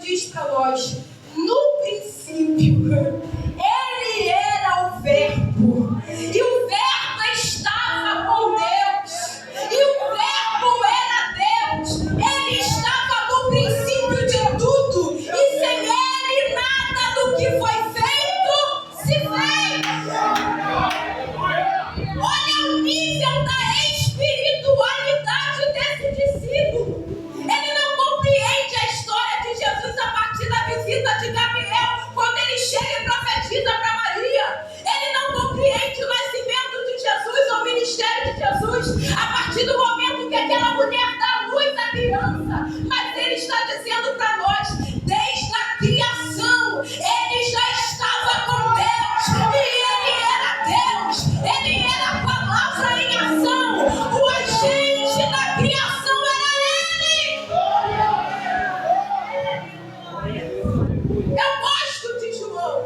diz para nós: no princípio, ele era o Verbo, e o Verbo estava com Deus, e o Verbo era Deus. Ele estava no princípio de tudo, e sem ele nada do que foi feito se fez. Olha o nível da espiritualidade desse discípulo. Ele não compreende a história de Jesus a partir da visita de Gabriel, quando ele chega e profetiza para Maria. Ele não compreende o nascimento de Jesus, ou o ministério de Jesus, a partir do momento que aquela mulher dá à luz à criança. Mas ele está dizendo para nós, desde a criação, ele já estava com Deus, e ele era Deus, ele era a palavra em ação, o agente da criação era ele. Eu gosto de João,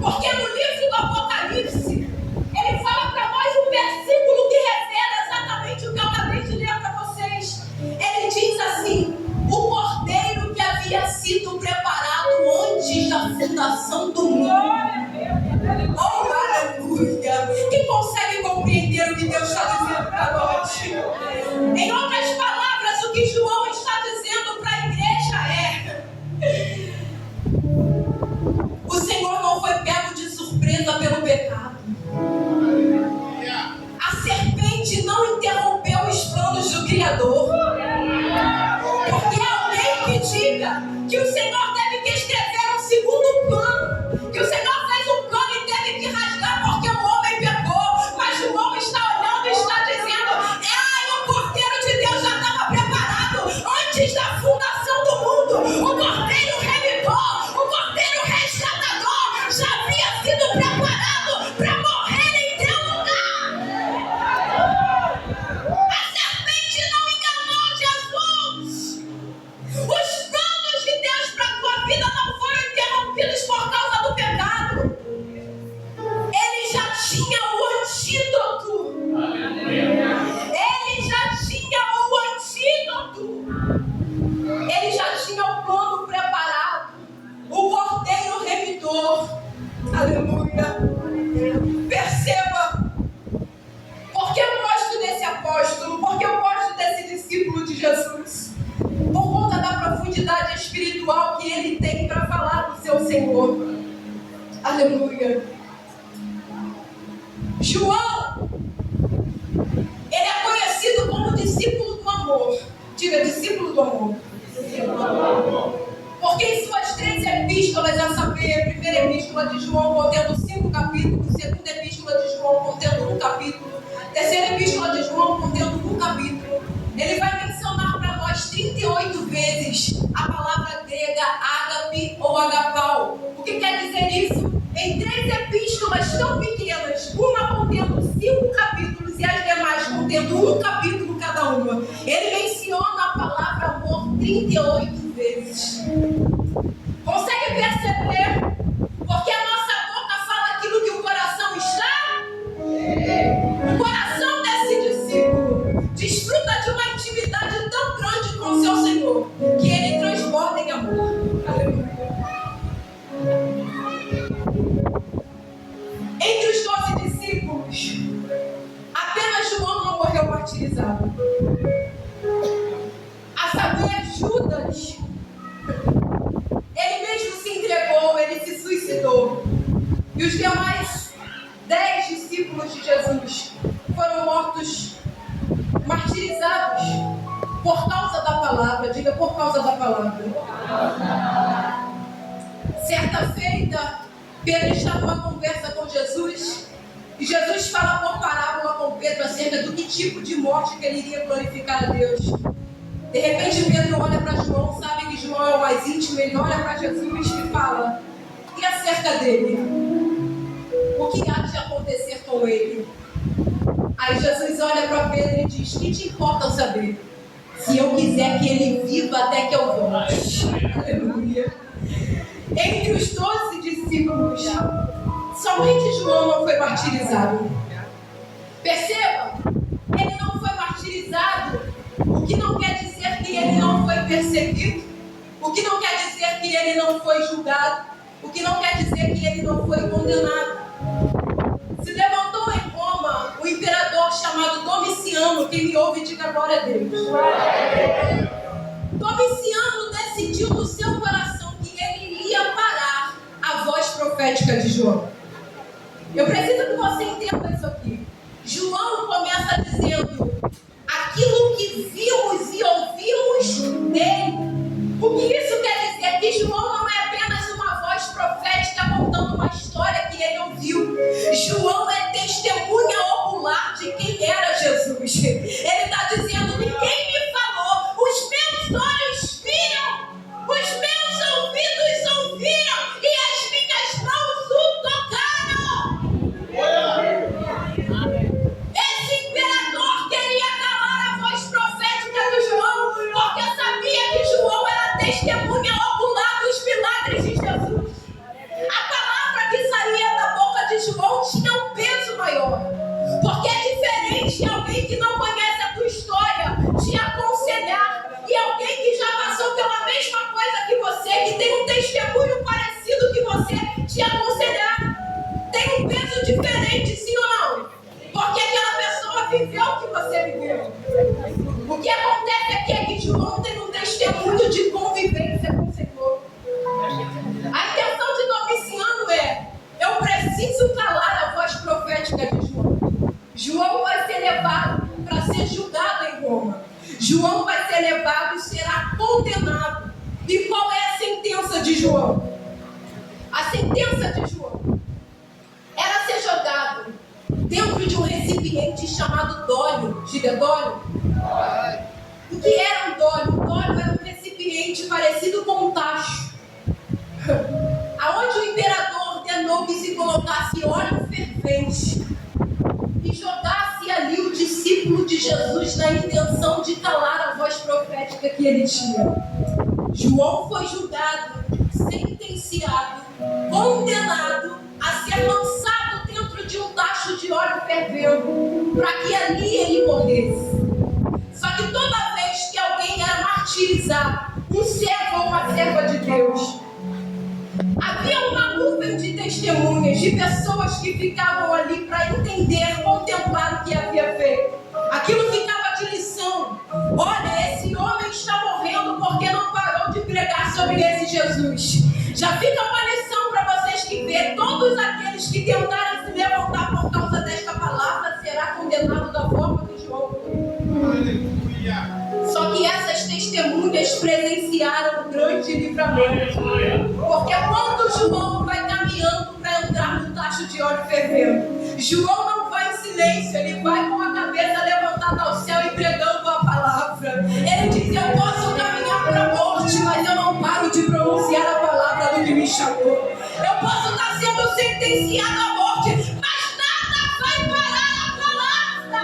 porque no livro do Apocalipse, ele fala para nós um versículo que revela exatamente o que eu acabei de ler para vocês. Ele diz assim: o cordeiro que havia sido preparado antes da fundação do mundo. Oh, aleluia! Quem consegue compreender o que Deus está dizendo para nós? Em outras palavras, o que João está dizendo para a igreja é: o Senhor não foi pego de surpresa pelo pecado. A serpente não interrompeu os planos do Criador. Porque alguém que diga que o Senhor teve que escrever um segundo plano, que o Senhor fez um plano e teve que rasgar porque o homem pecou. Mas João está olhando e está dizendo: o Cordeiro de Deus já estava preparado antes da fundação do mundo. O Cordeiro remidor, o Cordeiro resgatador já havia sido preparado para morrer em teu lugar. A serpente não enganou Jesus. Os planos de Deus para a tua vida não foram interrompidos por causa do pecado. Ele já tinha o antídoto. Ele já tinha o antídoto. Ele já tinha o plano preparado. O cordeiro remidor. Aleluia. Perceba. Por que eu gosto desse apóstolo? Por que eu gosto desse discípulo de Jesus? Por conta da profundidade espiritual que ele tem para falar do seu Senhor. Aleluia. João, ele é conhecido como discípulo do amor. Diga, discípulo do amor. Porque em suas 3 epístolas, a saber, a primeira epístola de João contendo 5 capítulos, segunda epístola de João contendo 1 capítulo, terceira epístola de João contendo 1 capítulo, ele vai mencionar para nós 38 vezes a palavra grega ágape ou agapau. O que quer dizer isso? Em 3 epístolas tão pequenas, uma contendo 5 capítulos e as demais contendo 1 capítulo cada uma, ele menciona a palavra amor 38 vezes. Consegue perceber? Porque a nossa boca fala aquilo que o coração está. O coração desse discípulo desfruta de uma intimidade tão grande com o seu Senhor que ele transborda em amor. Aleluia. Entre os 12 discípulos, apenas João não morreu martirizado. A saber, Judas, ele mesmo se entregou, ele se suicidou. E os demais 10 discípulos de Jesus foram mortos, martirizados por causa da palavra. Diga, por causa da palavra. Certa feita, Pedro está numa conversa com Jesus, e Jesus fala por parábola com Pedro acerca do que tipo de morte que ele iria glorificar a Deus. De repente Pedro olha para João, sabe que João é o mais íntimo, ele olha para Jesus e fala: e acerca dele? O que há de acontecer com ele? Aí Jesus olha para Pedro e diz: que te importa eu saber? Se eu quiser que ele viva até que eu volte. Aleluia. Entre os 12 discípulos, somente João não foi martirizado. Perceba, ele não foi martirizado, o que não quer dizer que ele não foi perseguido. O que não quer dizer que ele não foi julgado. O que não quer dizer que ele não foi condenado. Se levantou em Roma o imperador chamado Domiciano. Quem me ouve, diga glória a Deus. Domiciano decidiu no seu coração que ele ia parar a voz profética de João. Eu preciso que você entenda isso aqui. João começa dizendo aquilo que vimos e ouvimos dele. O que isso quer dizer? Que João não é apenas uma voz profética contando uma história que ele ouviu. João é testemunha ocular de quem era Jesus. Ele está dizendo, ninguém me falou, os meus olhos viram, os meus ouvidos ouviram e as minhas mãos o tocaram. Esse imperador queria calar a voz profética de João, porque sabia que João era testemunha ocular dos milagres de Jesus. A palavra que saía da boca de João tinha um peso maior, porque é diferente alguém que não conhece a tua história te aconselhar e alguém que já passou pela mesma coisa que você, que tem um testemunho parecido que você, te aconselhar. Tem um peso diferente, sim ou não? Porque aquela pessoa viveu o que você viveu. O que acontece aqui é que João tem um testemunho de convivência com o Senhor. A intenção de Domiciano é: eu preciso calar a voz profética de João. João vai ser levado para ser julgado em Roma. João vai ser levado e será condenado. E qual é a sentença de João? A sentença de João era ser jogado dentro de um recipiente chamado dólio. Diga dólio. O que era um dólio? O dólio era um recipiente parecido com um tacho, aonde o imperador ordenou que se colocasse óleo fervente e jogasse ali o discípulo de Jesus na intenção de calar a voz profética que ele tinha. João foi julgado, sentenciado, condenado a ser lançado dentro de um tacho de óleo fervendo, para que ali ele morresse. Só que toda vez que alguém era martirizado, um servo ou uma serva de Deus, havia uma nuvem de testemunhas, de pessoas que ficavam ali para entender, contemplar o que havia feito. Aquilo ficava de lição. Olha, esse homem está morrendo porque não parou de pregar sobre esse Jesus. Já fica uma lição para vocês que vê, todos aqueles que tentarem se levantar por causa desta palavra será condenado da forma que João foi. Só que essas testemunhas presenciaram um grande livramento. Porque quando João vai caminhando para entrar no tacho de óleo fervendo, João não vai em silêncio, ele vai com a cabeça levantada ao céu e pregando a palavra. Ele diz, eu posso caminhar para a morte, mas eu não paro de pronunciar a palavra do que me chamou. Eu posso estar sendo sentenciado à morte, mas nada vai parar a palavra.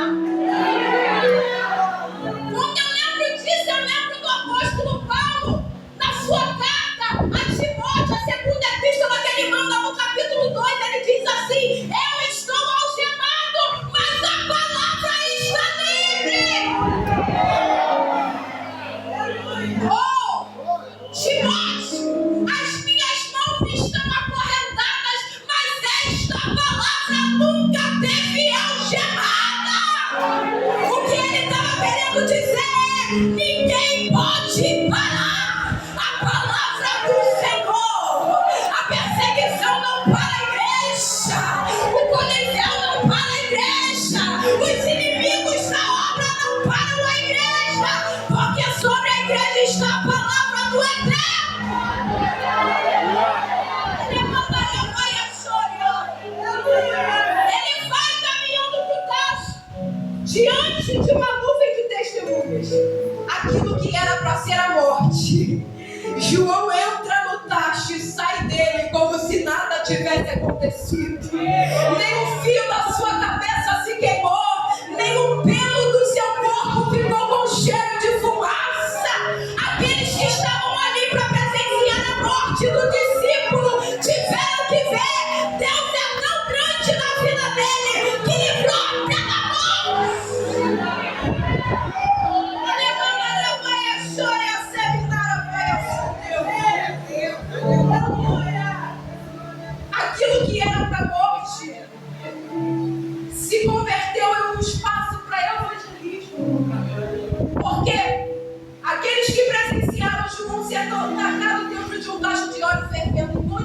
Quando eu lembro disso, eu lembro do apóstolo Paulo, na sua carta a Timóteo, a segunda epístola que ele manda no capítulo 2, ele diz assim, eu estou algemado, mas a palavra está livre. Oh, Timóteo, as minhas mãos estão acorrentadas, mas esta palavra nunca teve algemada. O que ele estava querendo dizer é, ninguém pode parar a palavra do Senhor. A perseguição não para a igreja, o coliseu não para a igreja, os inimigos da obra não param a igreja, porque sobre a igreja está a palavra do Eterno. Ele vai caminhando para o tacho, diante de uma nuvem de testemunhas. Aquilo que era para ser a morte, João entra no tacho e sai dele como se nada tivesse acontecido. Nem um fio da sua cabeça se queimou, nem um pelo do seu corpo ficou com cheiro de fumaça. Aqueles que estavam ali para presenciar a morte do discípulo tiveram que ver, Deus é tão grande na vida dele que livrou até da morte.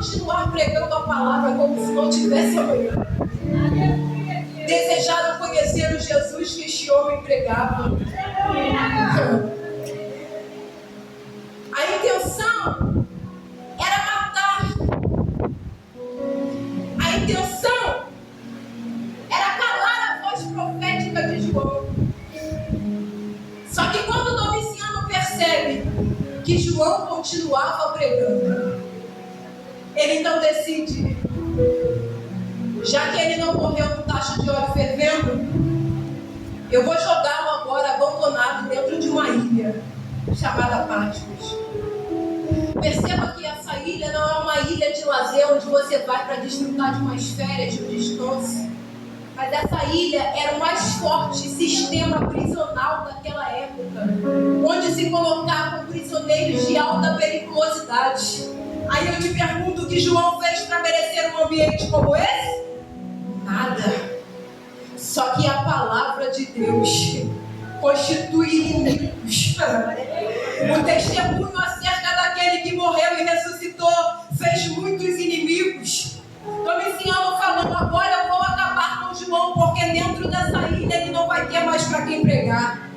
continuar pregando a palavra como se não tivesse amanhã. Desejaram conhecer o Jesus que este homem pregava. A intenção era matar. A intenção era calar a voz profética de João. Só que quando Domiciano percebe que João continuava pregando, ele então decide, já que ele não morreu no tacho de óleo fervendo, eu vou jogá-lo agora abandonado dentro de uma ilha chamada Patmos. Perceba que essa ilha não é uma ilha de lazer onde você vai para desfrutar de umas férias, de um descanso. Mas essa ilha era o mais forte sistema prisional daquela época, onde se colocavam prisioneiros de alta periculosidade. Aí eu te pergunto, o que João fez para merecer um ambiente como esse? Nada. Só que a palavra de Deus constitui inimigos. O testemunho acerca daquele que morreu e ressuscitou fez muitos inimigos. Domiciano falou, agora eu vou acabar com João, porque dentro dessa ilha ele não vai ter mais para quem pregar.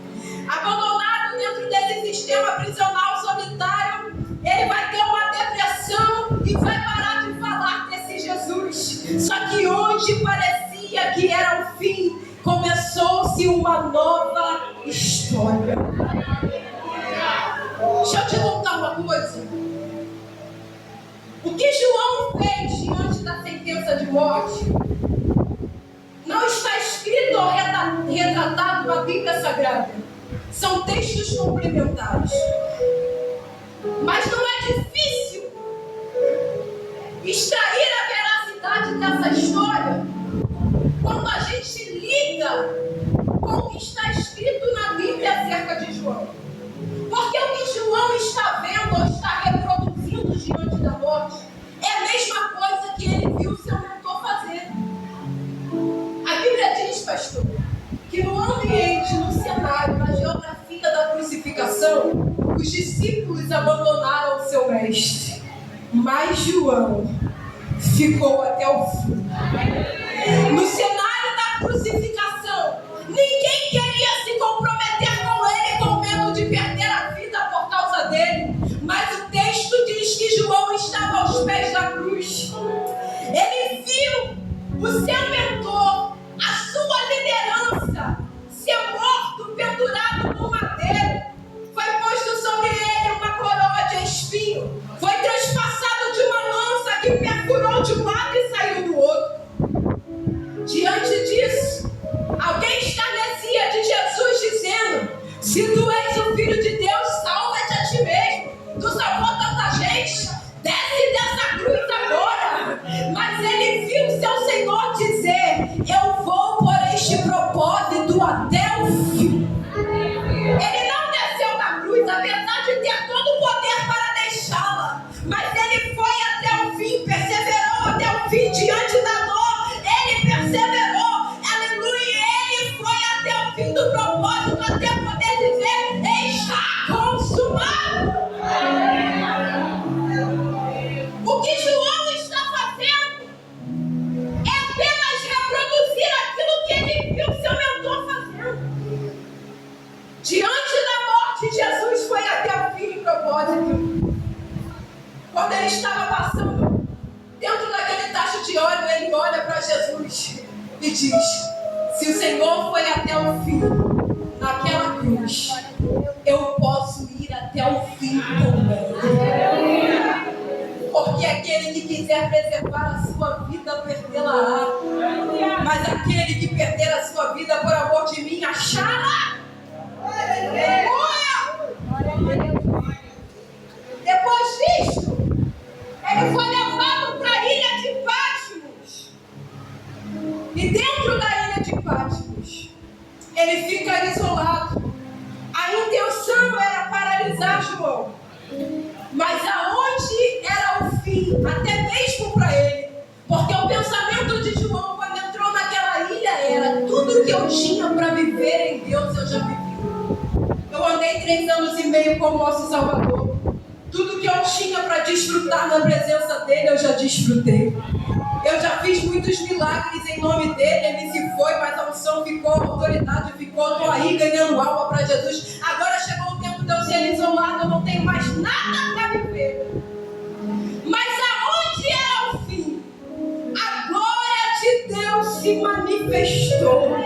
Abandonado dentro desse sistema prisional solitário, ele vai ter uma depressão e vai parar de falar desse Jesus. Só que onde parecia que era o fim, começou-se uma nova história. Deixa eu te contar uma coisa. O que João fez diante da sentença de morte não está escrito ou retratado na Bíblia Sagrada. São textos complementares. Mas não é difícil extrair a veracidade dessa história quando a gente liga com o que está escrito na Bíblia acerca de João. Porque o que João está vendo ou está reproduzindo diante da morte é a mesma coisa que ele viu seu mentor fazer. A Bíblia diz, pastor, que no ambiente, no cenário, na geografia da crucificação, os discípulos abandonaram o seu mestre, mas João ficou até o fim. No cenário da crucificação, ninguém queria se comprometer com ele com medo de perder a vida por causa dele, mas o texto diz que João estava aos pés da cruz. Ele viu o seu mentor, a sua liderança, ser morto, pendurado no madeiro. Foi posto sobre ele uma coroa de espinho. Foi transpassado de uma lança que perfurou de um lado e saiu do outro. Diante disso, alguém escarnecia de Jesus dizendo, se tu és o Filho de Deus, salva-te a ti mesmo. Tu salvou tanta gente, desce dessa cruz agora. Mas ele viu seu Senhor dizer, eu vou por este propósito até o fim. Ele não desceu da cruz, apesar de ter todo o poder para deixá-la. Mas ele foi até o fim, perseverou até o fim diante da dor. Ele perseverou, aleluia, ele foi até o fim do propósito, até poder dizer, está consumado. O que João está fazendo é apenas reproduzir aquilo que ele viu seu mentor fazendo. Diante da morte, Jesus foi até o fim de propósito. Quando ele estava passando dentro daquele tacho de óleo, ele olha para Jesus e diz, se o Senhor foi até o fim naquela cruz, eu posso ir até o fim também. Porque aquele que quiser preservar a sua vida, perdê-la-á. Mas aquele que perder a sua vida por amor de mim, achará. Depois disto, ele foi levado para a ilha de Patmos. E dentro da ilha de Patmos, ele fica isolado. A intenção era paralisar João. Mas aonde era o fim, até mesmo para ele? Porque o pensamento de João, quando entrou naquela ilha, era tudo que eu tinha para viver em Deus, eu já vivi. Eu andei 3 anos e meio com o nosso Salvador. Tudo que eu tinha para desfrutar na presença dele, eu já desfrutei. Eu já fiz muitos milagres em nome dele, ele se foi, mas a unção ficou, a autoridade ficou, estou aí ganhando alma para Jesus. Agora chegou o tempo de eu ser isolado, eu não tenho mais nada para viver. Mas aonde era o fim? A glória de Deus se manifestou.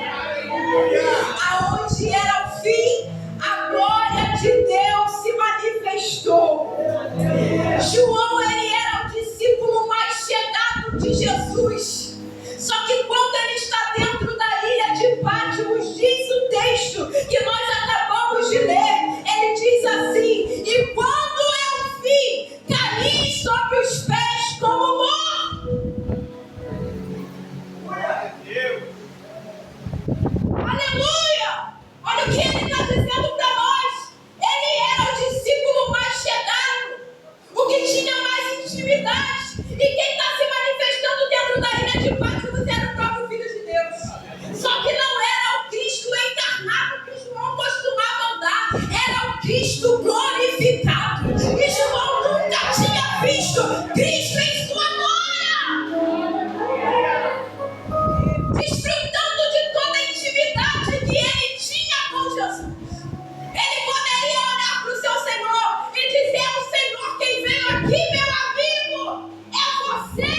Aonde era o fim? A glória de Deus se manifestou. João, ele era o discípulo mais chegado de Jesus. Só que quando ele está dentro da ilha de Patmos, diz o texto que nós acabamos de ler, ele diz assim: e quando eu vi, caí sobre os pés como morto. Aleluia! Olha o que ele está dizendo para nós. Ele era o discípulo mais chegado, o que tinha mais intimidade. E quem está se manifestando dentro da ilha de Patmos era o próprio Filho de Deus. Só que não era o Cristo encarnado que João costumava andar, era o Cristo glorificado. E João nunca tinha visto Cristo em sua glória, desfrutando de toda a intimidade que ele tinha com Jesus. Ele poderia olhar para o seu Senhor e dizer: é o Senhor quem veio aqui, meu amigo, é você.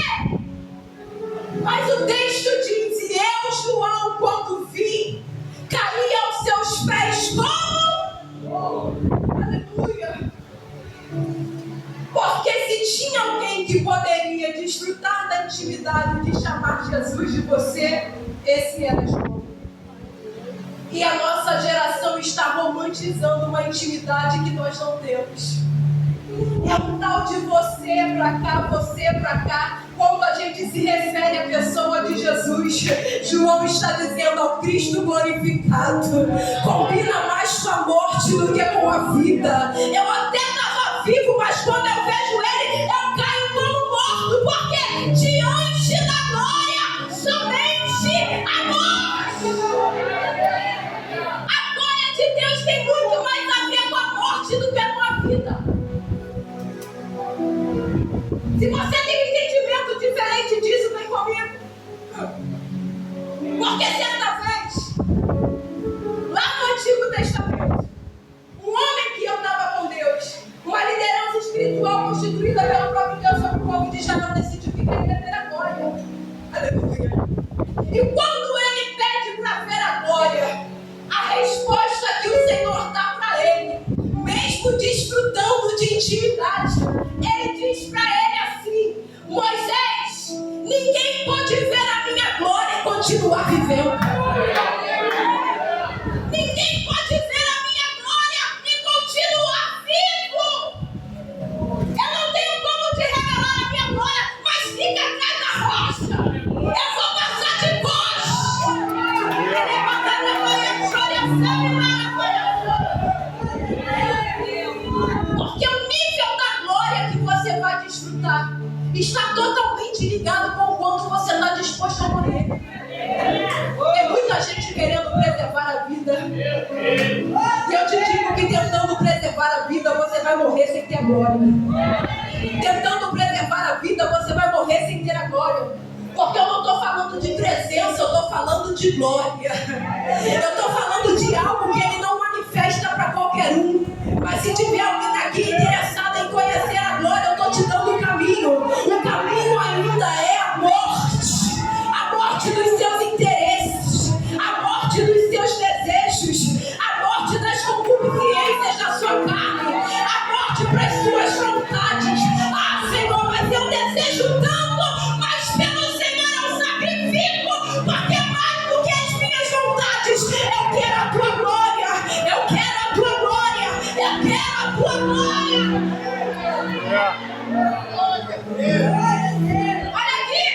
Mas o texto diz: e eu, João, quando vi, caí aos seus pés como? Aleluia. Porque se tinha alguém que poderia desfrutar da intimidade de chamar Jesus de você, esse era João. E a nossa geração está romantizando uma intimidade que nós não temos. É um tal de você pra cá. Quando a gente se refere à pessoa de Jesus, João está dizendo ao Cristo glorificado. Combina mais com a morte do que com a vida. Eu até estava vivo, mas quando eu vejo ele, eu caio como morto. Porque diante da glória, somente a morte. A glória de Deus tem muito mais a ver com a morte do que com a vida. Se você tem um entendimento diferente disso, vem comigo. Porque certa vez, lá no Antigo Testamento, um homem que andava com Deus, uma liderança espiritual constituída pelo próprio Deus sobre o povo de Israel, decidiu que queria ter a glória. Aleluia. E quando ele pede para ver a glória, a resposta que o Senhor dá para ele, mesmo desfrutando de intimidade, ele diz para ele assim: Moisés, ninguém pode ver a minha glória e continuar vivendo. Ninguém pode ver a minha glória e continuar vivo. Eu não tenho como te revelar a minha glória, mas fica atrás da rocha. Eu vou passar de costa. Porque o nível da glória que você vai desfrutar está totalmente ligado com o quanto você está disposto a morrer. Tem muita gente querendo preservar a vida. E eu te digo que tentando preservar a vida, você vai morrer sem ter a glória. Tentando preservar a vida, você vai morrer sem ter a glória. Porque eu não estou falando de presença, eu estou falando de glória. Eu estou falando de algo que ele não manifesta para qualquer um. Mas se tiver alguém aqui interessado em conhecer a glória, eu estou te dando o caminho. O caminho ainda é a morte dos seus interesses, a morte dos seus desejos, a morte das concupiscências da sua carne, a morte para as suas vontades. Ah, Senhor, mas eu desejo tanto, mas pelo Senhor eu sacrifico, porque mais do que as minhas vontades, eu quero a tua glória, eu quero a tua glória, eu quero a tua glória. Olha aqui,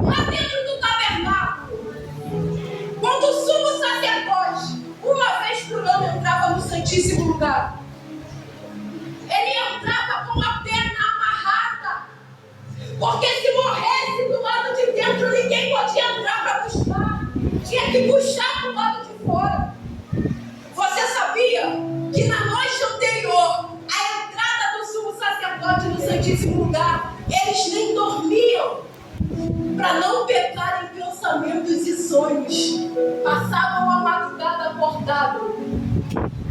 lá dentro do tabernáculo, quando o sumo sacerdote, uma vez por ano, entrava no Santíssimo Lugar, ele entrava com a perna amarrada, porque se morresse do lado de dentro, ninguém podia entrar para buscar, tinha que puxar para o lado de fora. Você sabia que na noite anterior, a entrada Santíssimo Lugar, eles nem dormiam para não pecar em pensamentos e sonhos. Passavam a madrugada acordado,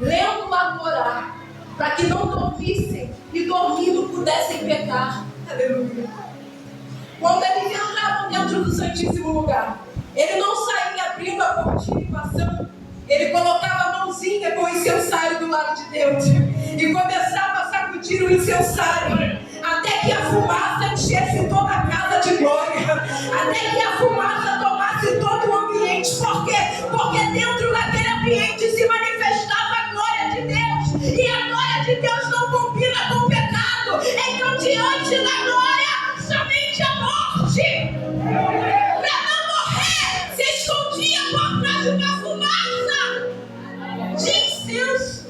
lendo a Torá, para que não dormissem e dormindo pudessem pecar. Aleluia. Quando eles entravam dentro do Santíssimo Lugar, ele não saía abrindo a cortina e passando. Ele colocava a mãozinha com o incensário do lado de Deus e começava a sacudir o incensário até que a fumaça enchesse toda a casa de glória, até que a fumaça tomasse todo o ambiente. Por quê? Porque dentro daquele ambiente se manifestava a glória de Deus, e a glória de Deus não combina com o pecado. Então, diante da glória, somente a morte, para não morrer, se escondia por trás de uma fumaça de incenso.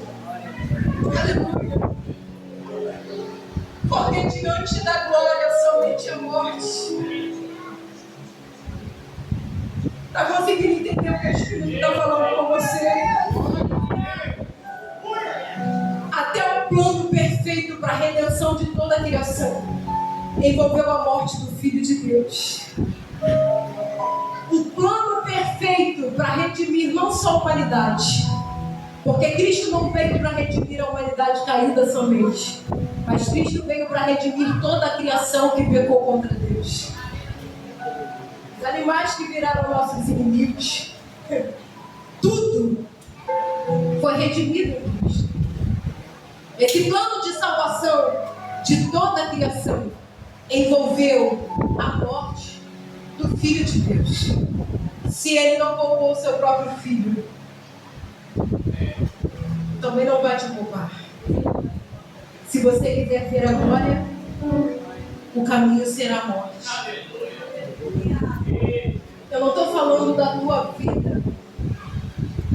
Aleluia. Porque diante da glória, somente a morte. Está conseguindo entender o que o Espírito está falando com você? Até o plano perfeito para a redenção de toda a criação envolveu a morte do Filho de Deus. O plano perfeito para redimir não só a humanidade, porque Cristo não veio para redimir a humanidade caída somente, mas Cristo veio para redimir toda a criação que pecou contra Deus. Os animais que viraram nossos inimigos, tudo foi redimido em Cristo. Esse plano de salvação de toda a criação envolveu a morte do Filho de Deus. Se ele não poupou o seu próprio filho, também não vai te poupar. Se você quiser ver a glória, o caminho será a morte. Eu não estou falando da tua vida.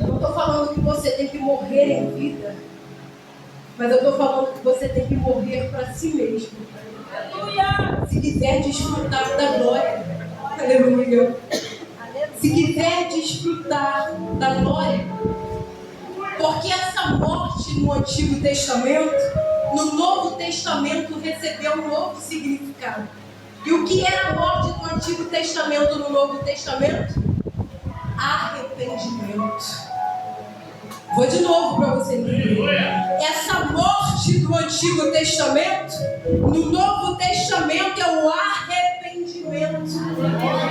Eu não estou falando que você tem que morrer em vida. Mas eu estou falando que você tem que morrer para si mesmo. Se quiser desfrutar da glória. Aleluia. Se quiser desfrutar da glória. Porque essa morte no Antigo Testamento, no Novo Testamento recebeu um novo significado. E o que era a morte do Antigo Testamento no Novo Testamento? Arrependimento. Vou de novo para você entender. Essa morte do Antigo Testamento, no Novo Testamento, é o arrependimento.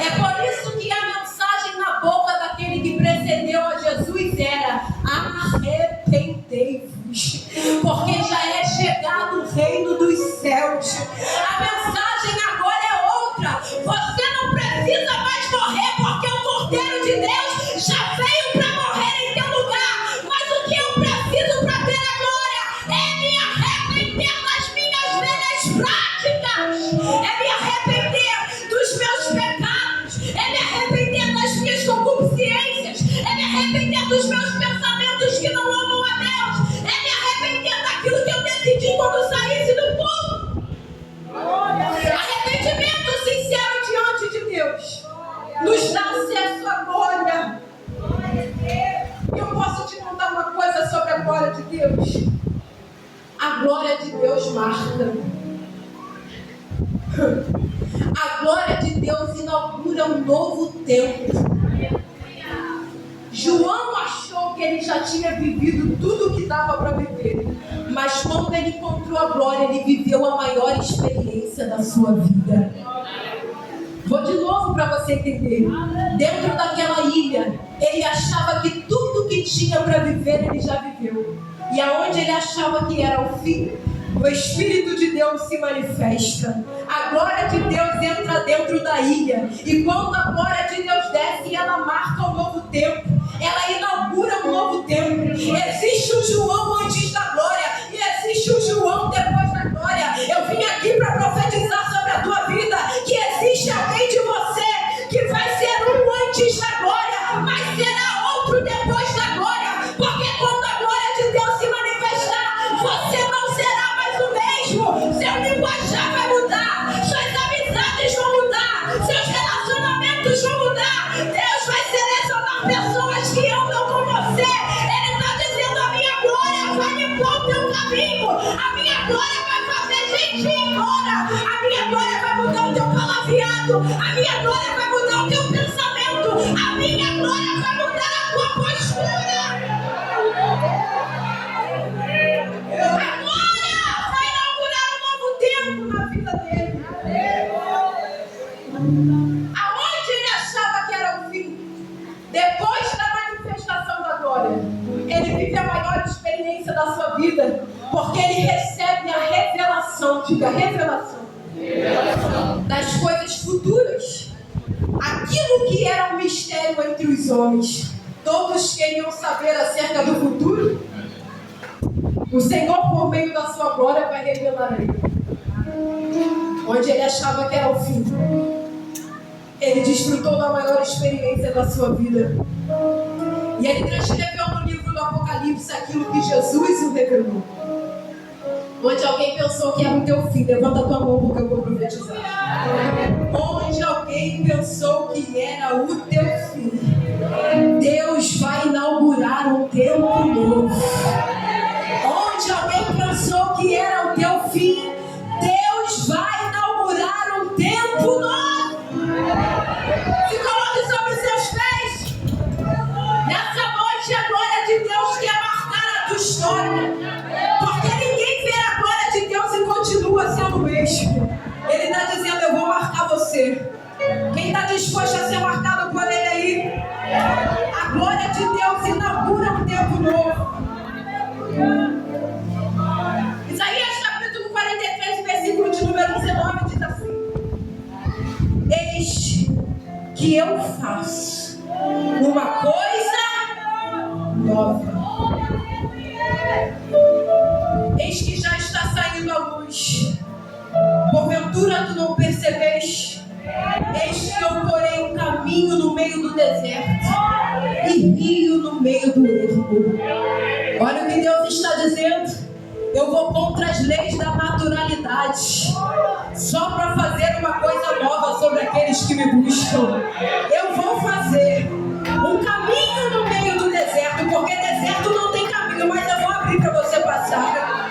É por isso que a mensagem na boca daquele que precedeu a Jesus era: arrependei-vos, porque já é chegado o reino dos céus. A mensagem agora é outra. Você não precisa mais morrer, porque o Cordeiro de Deus já veio para morrer em teu lugar. Mas o que eu preciso para ter a glória é me arrepender das minhas velhas práticas, é me arrepender dos meus pecados, é me arrepender das minhas concupiscências, é me arrepender dos meus pensamentos que não amam a Deus, é me arrepender daquilo que eu decidi quando saísse do povo. Arrependimento sincero diante de Deus nos dá acesso à glória. Eu posso te contar uma coisa sobre a glória de Deus. A glória de Deus marca. A glória de Deus inaugura um novo tempo. João achou que ele já tinha vivido tudo o que dava para viver, mas quando ele encontrou a glória, ele viveu a maior experiência da sua vida. Vou de novo para você entender. Dentro daquela ilha, ele achava que tudo que tinha para viver, ele já viveu. E aonde ele achava que era o fim, o Espírito de Deus se manifesta. A glória de Deus entra dentro da ilha. E quando a glória de Deus desce, ela marca um novo tempo. Ela inaugura um novo tempo. Existe o João antes da glória e existe o João depois da glória. Eu vim aqui para profetizar sobre a tua vida que existe alguém de você que vai ser um antes da glória, mas será outro depois da glória. Porque quando a glória de Deus se manifestar, você não será mais o mesmo. Seu linguajar vai mudar, suas amizades vão mudar, seus relacionamentos vão mudar. Deus vai selecionar pessoas que andam com você. Ele está dizendo: a minha glória vai limpar o teu caminho, a minha glória vai fazer gente ir embora, sentimento, a minha glória vai mudar o teu pensamento, a minha glória vai mudar a tua postura. A glória vai inaugurar um novo tempo na vida dele. Aonde ele achava que era o fim, depois da manifestação da glória, ele vive a maior experiência da sua vida, porque ele recebe a revelação, diga revelação, das coisas futuras. Aquilo que era um mistério entre os homens, todos queriam saber acerca do futuro. O Senhor, por meio da sua glória, vai revelar a ele. Onde ele achava que era o fim, ele desfrutou da maior experiência da sua vida. E ele transcreveu no livro do Apocalipse aquilo que Jesus o revelou. Onde alguém pensou que era o teu fim, levanta a tua mão porque eu vou profetizar. Onde alguém pensou que era o teu fim, Deus vai inaugurar um tempo novo. Onde alguém pensou que era o teu fim, Deus vai inaugurar um tempo novo. Se coloque sobre os seus pés. Nessa noite a glória de Deus quer marcar a tua história, porque ninguém vê a glória de Deus e continua sendo o mesmo. Ele está dizendo: eu vou marcar você. Quem está disposto a ser marcado por ele aí? A glória de Deus inaugura um tempo novo. Isaías capítulo 43, versículo de número 19 diz assim: eis que eu faço uma coisa nova. Eis que já está saindo a luz. Porventura tu não percebeste? Eis que eu porei um caminho no meio do deserto e rio no meio do ermo. Olha o que Deus está dizendo. Eu vou contra as leis da naturalidade, só para fazer uma coisa nova sobre aqueles que me buscam. Eu vou fazer um caminho no meio do deserto, porque deserto não tem caminho, mas eu vou abrir para você passar.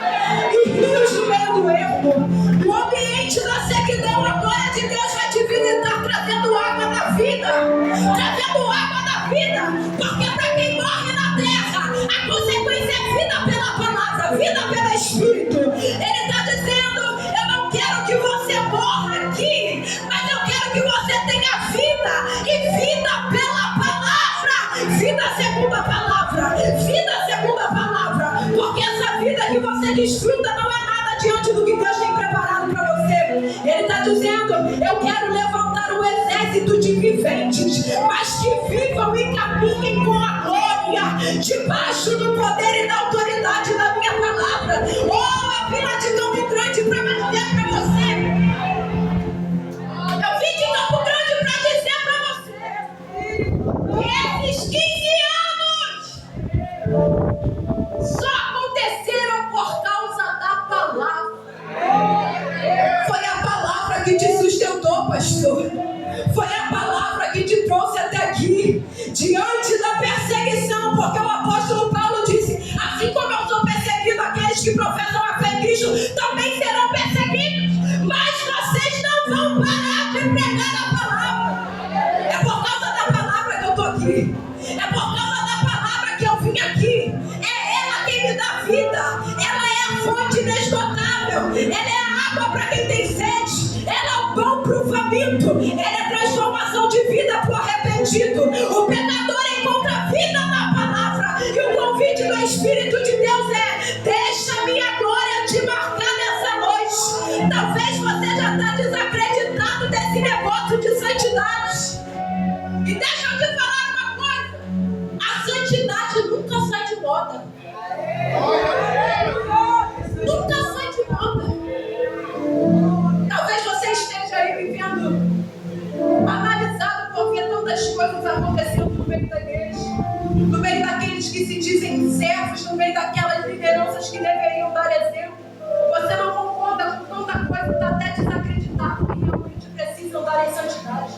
E rios no meio do ermo. No ambiente da sequidão, a glória de Deus vai te visitar, trazendo água da vida. Trazendo água da vida. Porque para quem morre na terra, a consequência é vida pela palavra, vida pelo Espírito. Ele está dizendo: eu não quero que você morra aqui, mas eu quero que você tenha vida. E vida pela palavra. Vida segundo a palavra. Vida segundo a palavra. Porque essa vida que você desfruta não é nada diante do que Deus tem preparado para você. Ele está dizendo: eu quero levantar um exército de viventes, mas que vivam e caminhem com a glória, debaixo do poder e da autoridade da minha palavra. Oh, eu vim lá de Campo Grande para dizer para você. Eu vim de Campo Grande para dizer para você que esses 15 anos só aconteceram por causa da palavra. Foi a palavra que te sustentou, pastor. Foi a palavra que te trouxe até aqui, diante da perseguição, porque o apóstolo Paulo disse: assim como eu sou perseguido, aqueles que professam a fé em Cristo também serão perseguidos, mas vocês não vão parar de pregar a palavra. É por causa da palavra que eu estou aqui, é por causa da palavra que eu vim aqui. É ela quem me dá vida, ela é a fonte inesgotável, ela é a água para quem tem sede, ela é o pão para o faminto, ela é transformação de vida para o arrependido. O pecador encontra vida na palavra, e o convite do Espírito de Deus é: deixa a minha glória te marcar nessa noite. Talvez você já está desacreditado desse negócio de santidade. E deixa eu te falar uma coisa: a santidade nunca sai de moda. Nunca sai de moda. Talvez você esteja aí vivendo analisado por ver tantas coisas acontecendo no meio da igreja, no meio daqueles que se dizem servos, no meio daquelas lideranças que deveriam dar exemplo. Você não concorda com tanta coisa, está até desacreditado que realmente precisam dar em santidade.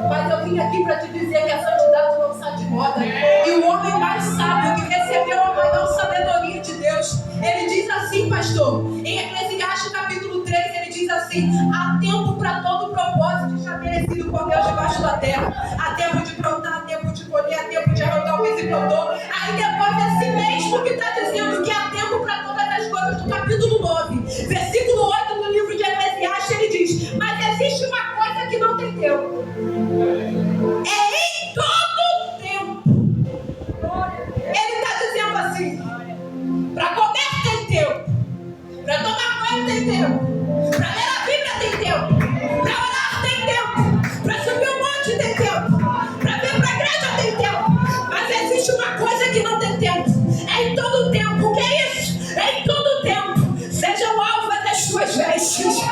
Mas eu vim aqui para te dizer que a santidade não sai de moda. E o homem mais sábio, que recebeu a maior sabedoria de Deus, ele diz assim, pastor, em Eclesiastes capítulo 3, ele diz assim: há tempo para todo propósito estabelecido por Deus debaixo da terra. Há tempo de plantar, há tempo de colher, há tempo de arrancar o que se plantou. Aí depois é assim mesmo que está dizendo que há tempo para todas as coisas, no capítulo 9, versículo 8 do livro de Eclesiastes, ele diz: mas existe uma coisa que não tem tempo. É em todo tempo. Ele está dizendo assim: para comer tem tempo, para tomar banho tem tempo, para ler a Bíblia tem tempo, para orar tem tempo, para subir o monte tem tempo, para vir para a igreja tem tempo. Mas existe uma coisa que não tem tempo. É em todo tempo. O que é isso? É em todo tempo. Sejam alvas das suas vestes.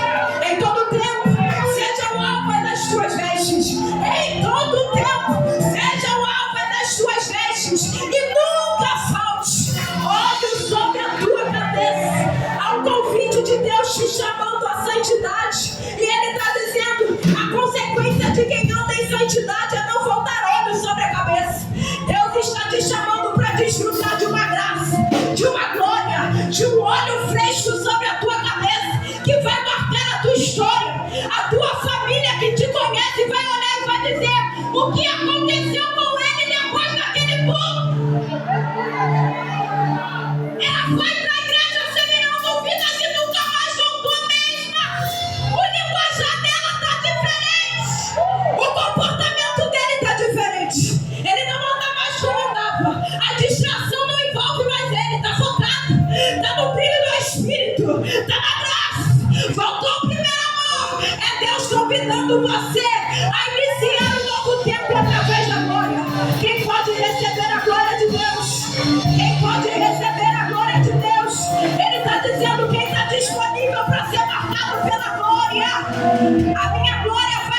Em todo tempo. Sejam alvas das suas vestes. Em todo tempo. Sejam alvas das suas vestes. E nunca falte óleo sobre a tua cabeça. Há um convite de Deus te chamando à santidade. E Ele está dizendo: a consequência de quem anda em santidade é não faltar óleo sobre a cabeça. Deus está te chamando para desfrutar de uma graça, de uma glória, de um óleo fresco sobre a tua cabeça, que vai marcar a tua história. A tua família que te conhece vai olhar e vai dizer: o que aconteceu com ele depois daquele pulo? Ela foi para a igreja semeando vidas e nunca mais voltou a mesma. O linguajar dela está diferente. O comportamento dele está diferente. Ele não anda mais como andava. A distração não envolve mais ele. Está focado. Está no brilho do Espírito. Está na graça. Voltou ao primeiro amor. É Deus convidando você a iniciar um novo tempo através da glória. Quem pode receber a glória de Deus? Quem pode receber a glória de Deus? Ele está dizendo: quem está disponível para ser marcado pela glória? A minha glória vai